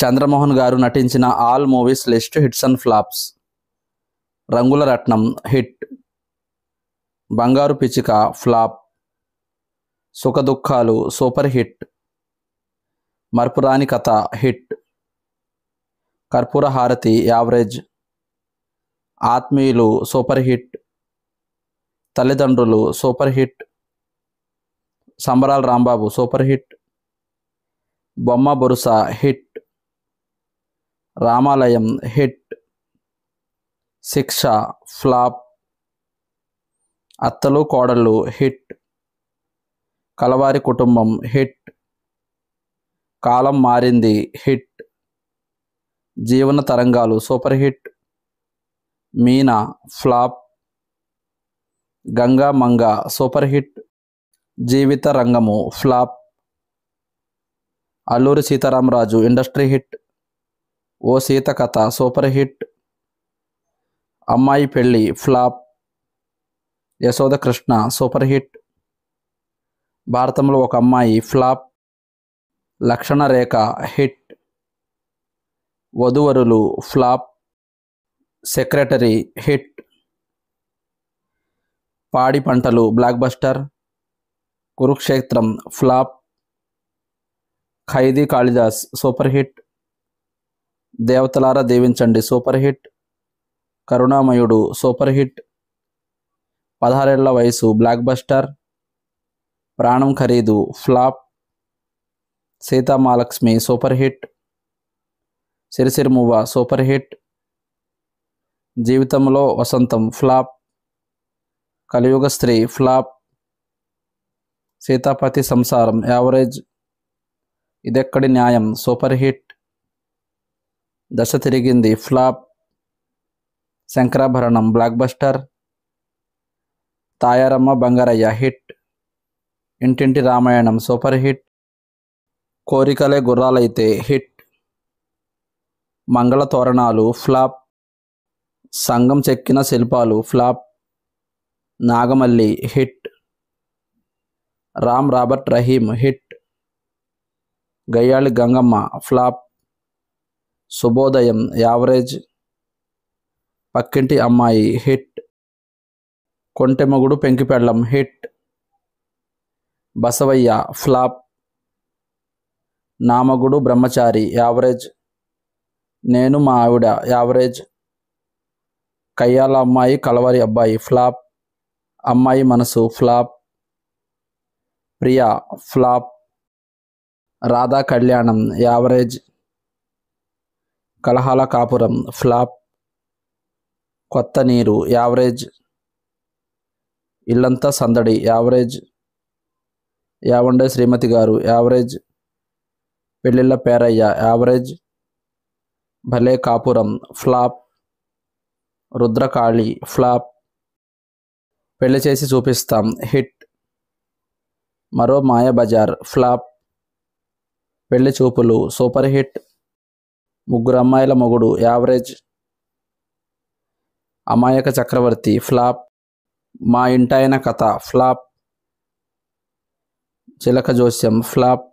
చంద్రమోహన్ గారు నటించిన all movies list hits and flops. రంగుల రత్నం హిట్, బంగారు పిచ్చిక ఫ్లాప్, సుఖదుఖాలు సూపర్ హిట్, మర్పురాని కథ హిట్, కర్పూర హారతి యావరేజ్, ఆత్మీయులు సూపర్ హిట్, తల్లిదండ్రులు సూపర్ హిట్, సంబరాల రాంబాబు సూపర్ హిట్, బొమ్మ బొరుస హిట్, రామాలయం హిట్, శిక్ష ఫ్లాప్, అత్తలు కోడళ్ళు హిట్, కలవారి కుటుంబం హిట్, కాలం మారింది hit, Jeevana Tarangalu super hit, Meena flop, Ganga Manga super hit, Jeevitha Rangamu flop, Alluri Seetharamaraju industry hit, O Seetha Katha super hit, Ammayi Pelli flop, Yashoda Krishna super hit, భారతంలో Oka Ammayi flop, Lakshana Rekha hit, Vadhuvarulu flop, secretary hit, Paadi Pantalu blockbuster, Kurukshetram flop, Khaidi Kalidas super hit, Devathalara Deevinchandi super hit, Karunamayudu super hit, 16 Ella Vayasu blockbuster, Pranam Khareedu flop, Seethamahalakshmi super hit, Sirisirimuvva super hit, జీవితంలో వసంతం flop, కలియుగ స్త్రీ flop, Sitapati సంసారం average, ఇదెక్కడి న్యాయం super hit, Dasa Tirigindi flop, Sankarabharanam blockbuster, Thayaramma Bangarayya hit, Intinti Ramayanam super hit, కోరికలే గుర్రాలైతే hit, మంగళ తోరణాలు flop, Sangam Chekkina Silpalu flop, Nagamalli hit, Ram Robert Rahim hit, Gayyali Gangamma flop, Subhodayam average, Pakkinti Ammayi hit, Kontemogudu Penkipellam hit, Basavayya flop, Namagudu Brahmachari average, నేను మా ఆవిడ యావరేజ్, కయ్యాల అమ్మాయి కలవారి అబ్బాయి ఫ్లాప్, అమ్మాయి మనసు ఫ్లాప్, ప్రియా ఫ్లాప్, రాధా కళ్యాణం యావరేజ్, కలహాల కాపురం ఫ్లాప్, కొత్త నీరు యావరేజ్, ఇల్లంతా సందడి యావరేజ్, యావండే శ్రీమతి గారు యావరేజ్, పెళ్ళిళ్ళ పేరయ్య యావరేజ్, భలే కాపురం ఫ్లాప్, రుద్రకాళి ఫ్లాప్, పెళ్లి చేసి చూపిస్తాం హిట్, మరో మాయాబజార్ ఫ్లాప్, పెళ్లి చూపులు సూపర్ హిట్, ముగ్గురు అమ్మాయిల మొగుడు యావరేజ్, అమాయక చక్రవర్తి ఫ్లాప్, మా ఇంటాయన కథ ఫ్లాప్, చిలక జోస్యం ఫ్లాప్,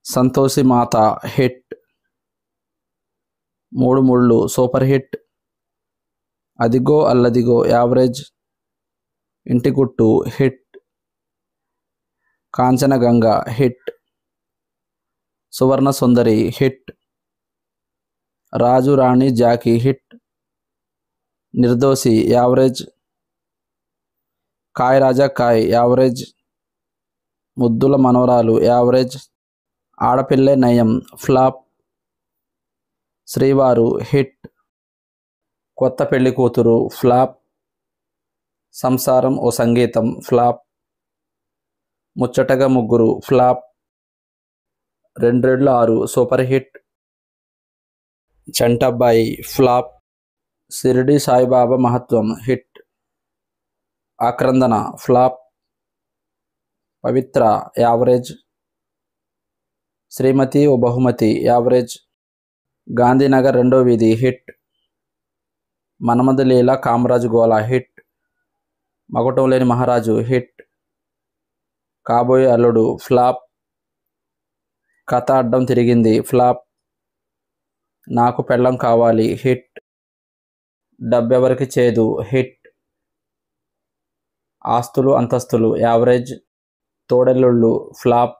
సంతోషి మాత హిట్, మూడు ముళ్ళు సూపర్ హిట్, అదిగో అల్లదిగో యావరేజ్, ఇంటి గుట్టు హిట్, కాంచనగంగ హిట్, సువర్ణ సుందరి హిట్, రాజు రాణి జాకీ హిట్, నిర్దోషి యావరేజ్, కాయ్ రాజా కాయ్ యావరేజ్, ముద్దుల మనవరాలు యావరేజ్, ఆడపిల్లే నయం ఫ్లాప్, శ్రీవారు హిట్, కొత్త పెళ్లి కూతురు ఫ్లాప్, సంసారం ఓ సంగీతం flop, Muchataga Mugguru flop, 2 super hit, Chantabbai flop, Shirdi Saibaba Mahatyam hit, Aakrandana flop, Pavitra average, Srimathi O Bahumathi average, Gandhinagar 2వ వీధి హిట్, మన్మథ లీల కామరాజు గోళ హిట్, మకుటం లేని మహారాజు హిట్, కాబోయే అల్లుడు ఫ్లాప్, కథ అడ్డం తిరిగింది ఫ్లాప్, నాకు పెళ్ళం కావాలి హిట్. డబ్బెవరికి చేదు హిట్. ఆస్తులు అంతస్తులు యావరేజ్. తోడెల్లుళ్ళు ఫ్లాప్.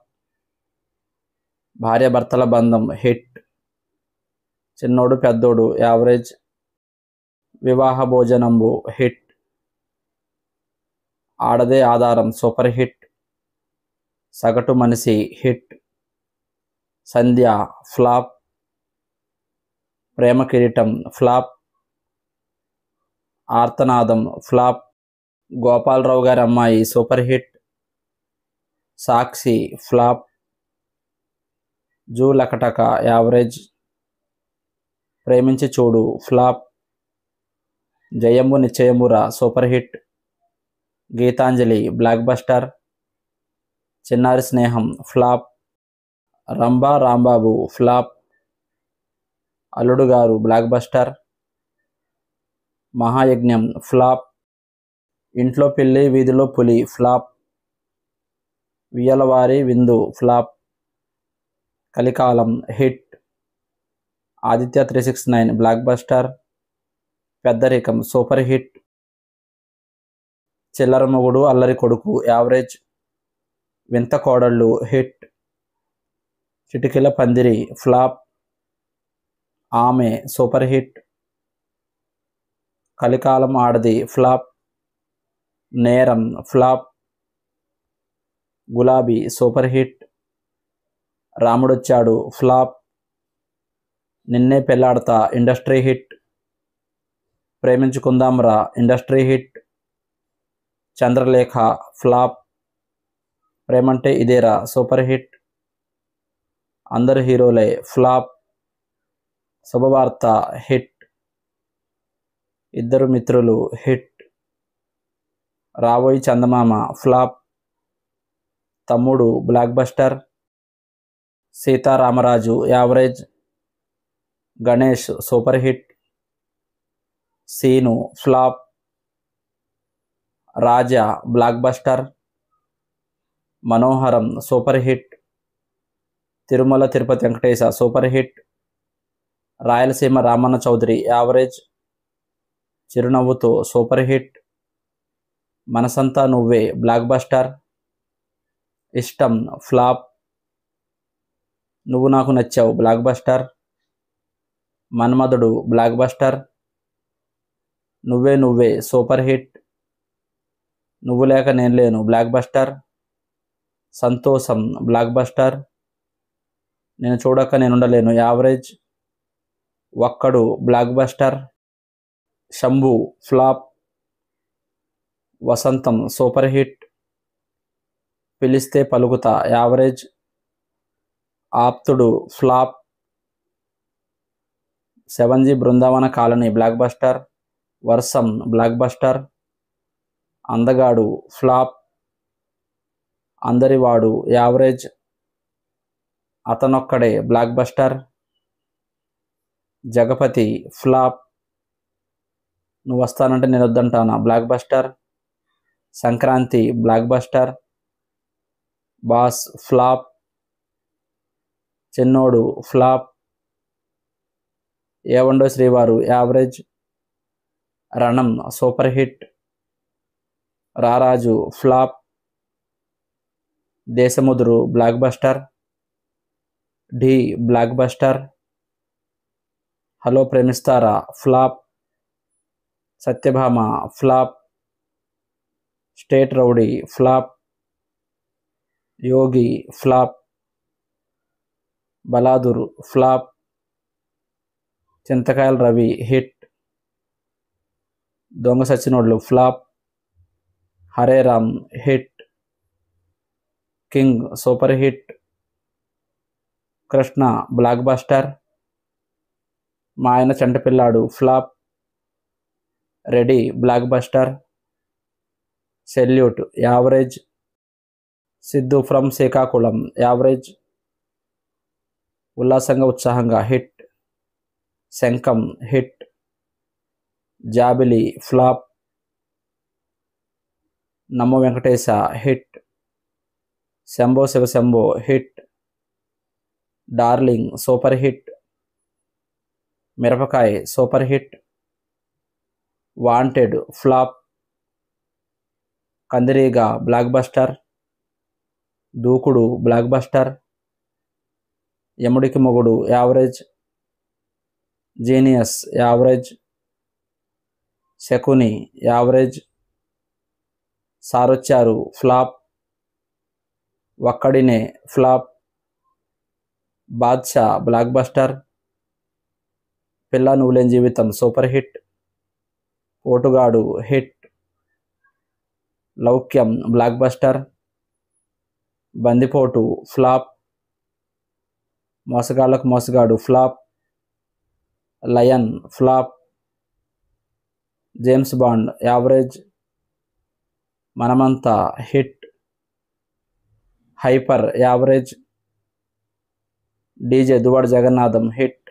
భార్యాభర్తల బంధం హిట్. చిన్నోడు పెద్దోడు యావరేజ్. వివాహ భోజనంబు హిట్. ఆడదే ఆధారం సూపర్ హిట్. సగటు మనిషి హిట్. సంధ్య ఫ్లాప్. ప్రేమ కిరీటం flop. ఆర్తనాదం flop. Gopalarao Gari Ammayi super hit. Sakshi flop. Ju Lakataka average. Preminchi Choodu flop. Jayamu Nischayamura super hit. Geethanjali blockbuster. Chinnari Sneham flop. Rambha Rambabu flop. అల్లుడు గారు బ్లాక్ బస్టర్. మహాయజ్ఞం ఫ్లాప్. ఇంట్లో పిల్లి వీధిలో పులి ఫ్లాప్. వియ్యలవారి విందు ఫ్లాప్. కలికాలం హిట్. Aditya 369 block buster. పెద్దరికం సూపర్ హిట్. చిల్లర మొగుడు అల్లరి కొడుకు యావరేజ్. వింత కోడళ్ళు హిట్. చిటికెల పందిరి ఫ్లాప్. ఆమె సూపర్ హిట్. కలికాలం ఆడది ఫ్లాప్. నేరం ఫ్లాప్. గులాబీ సూపర్ హిట్. రాముడొచ్చాడు ఫ్లాప్. నిన్నే పెళ్ళాడతా ఇండస్ట్రీ హిట్. ప్రేమించుకుందాంరా ఇండస్ట్రీ హిట్. చంద్రలేఖ ఫ్లాప్. ప్రేమంటే ఇదేరా సూపర్ హిట్. అందరు హీరోలే ఫ్లాప్. శుభవార్త హిట్. ఇద్దరు Mitrulu hit. Raboyi Chandamama flop. Thammudu blockbuster. Seetharamaraju average. Ganesh super hit. Seenu flop. Raja blockbuster. Manoharam super hit. Tirumala Tirupati Venkatesa super hit. Rayalaseema Ramanna Chowdary average. Chirunavvutho super hit. Manasantha Nuvve blockbuster. Ishtam flop. Nuvvu Naaku Nachavu blockbuster. Manmadhudu blockbuster. Nuvve Nuvve super hit. Nuvvu Leka Nenu Lenu blockbuster. Santosham blockbuster. Nenu Choodaka Nenundalenu average. Okkadu blockbuster. Shambhu flop. వసంతం super hit. Pilisthe Palukutha average. Aapthudu flop. 7G Brindavana colony blockbuster. Varsham blockbuster. Andagadu flop. Andarivadu average. Athanokkade blockbuster. Jagapati flop. Nuvvu Vasthanante Nenu Vaddantana blockbuster. Sankranti blockbuster. Boss flop. Chinnodu flop. Evandoi Srivaru average. Ranam super hit. Raraju flop. Desamuduru blockbuster. Dhee blockbuster. Hello Premistara flop. Satyabhama flop. State rowdy flop. Yogi flop. Baladur flop. Chintakayala Ravi hit. Donga Sachinollu flop. Hare Ram hit. King super hit. Krishna blockbuster. Maa Ayana Chantipilladu flop. Ready blockbuster. Salute average. Siddu from Srikakulam average. Ullasamga Utsahamga hit. Shankham hit. Jabilli flop. Namo Venkatesa hit. Shambo Shivashambho hit. Darling super hit. Mirapakay super hit. Wanted flop. Kandireega blockbuster. Dookudu blockbuster. యముడికి Mogudu average. Genius average. Shakuni average. Sarocharu flop. Okkadine flop. Baadshah blockbuster. Pilla Nuvvuleni Jeevitham super hit. Potugadu hit. లౌక్యం blockbuster. Bandipotu flop. మోసగాళ్లకు Mosagadu flop. Lion flop. James Bond average. Manamantha hit. Hyper average. DJ Duvvada Jagannadham hit.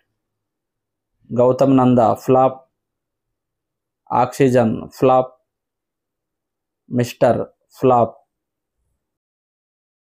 Gautham Nanda flop. Oxygen flop. Mister flop.